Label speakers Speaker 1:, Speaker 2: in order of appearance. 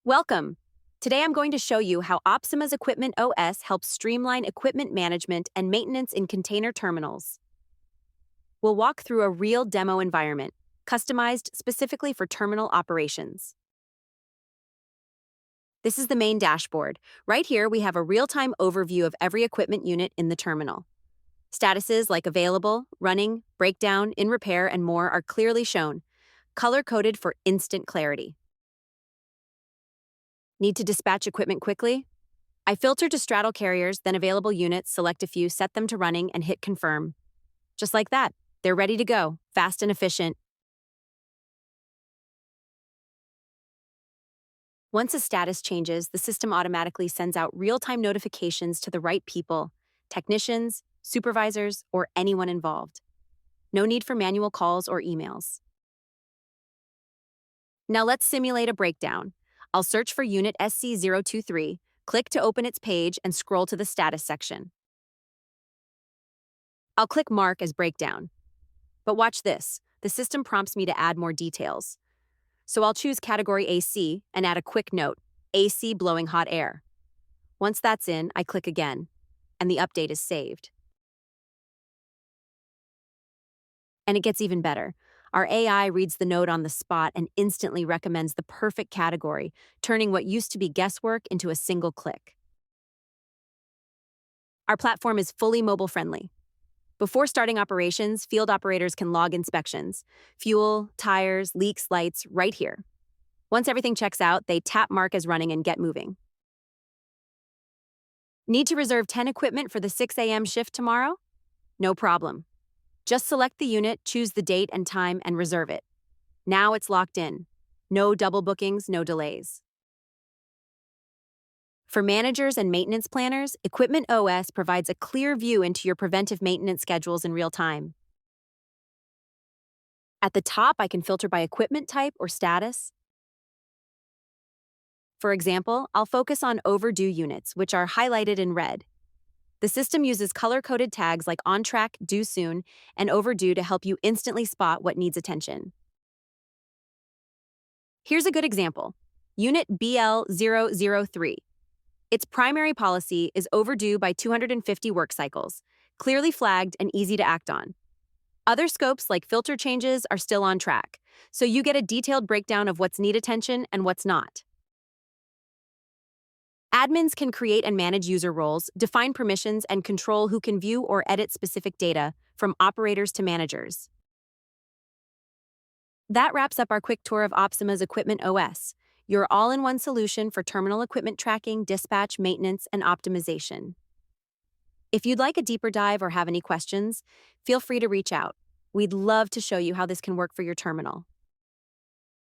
Speaker 1: Welcome! Today I'm going to show you how Opsima's Equipment OS helps streamline equipment management and maintenance in container terminals. We'll walk through a real demo environment, customized specifically for terminal operations. This is the main dashboard. Right here, we have a real-time overview of every equipment unit in the terminal. Statuses like available, running, breakdown, in repair, and more are clearly shown, color-coded for instant clarity. Need to dispatch equipment quickly? I filter to straddle carriers, then available units, select a few, set them to running, and hit confirm. Just like that, they're ready to go, fast and efficient. Once a status changes, the system automatically sends out real-time notifications to the right people, technicians, supervisors, or anyone involved. No need for manual calls or emails. Now let's simulate a breakdown. I'll search for unit SC023, click to open its page, and scroll to the status section. I'll click Mark as breakdown. But watch this, the system prompts me to add more details. So I'll choose category AC and add a quick note, AC blowing hot air. Once that's in, I click again, and the update is saved. And it gets even better. Our AI reads the note on the spot and instantly recommends the perfect category, turning what used to be guesswork into a single click. Our platform is fully mobile-friendly. Before starting operations, field operators can log inspections, fuel, tires, leaks, lights, right here. Once everything checks out, they tap Mark as running and get moving. Need to reserve 10 equipment for the 6 a.m. shift tomorrow? No problem. Just select the unit, choose the date and time, and reserve it. Now it's locked in. No double bookings, no delays. For managers and maintenance planners, Equipment OS provides a clear view into your preventive maintenance schedules in real time. At the top, I can filter by equipment type or status. For example, I'll focus on overdue units, which are highlighted in red. The system uses color-coded tags like on track, due soon, and overdue to help you instantly spot what needs attention. Here's a good example. Unit BL003. Its primary policy is overdue by 250 work cycles, clearly flagged and easy to act on. Other scopes like filter changes are still on track, so you get a detailed breakdown of what's need attention and what's not. Admins can create and manage user roles, define permissions, and control who can view or edit specific data, from operators to managers. That wraps up our quick tour of Opsima's Equipment OS, your all-in-one solution for terminal equipment tracking, dispatch, maintenance, and optimization. If you'd like a deeper dive or have any questions, feel free to reach out. We'd love to show you how this can work for your terminal.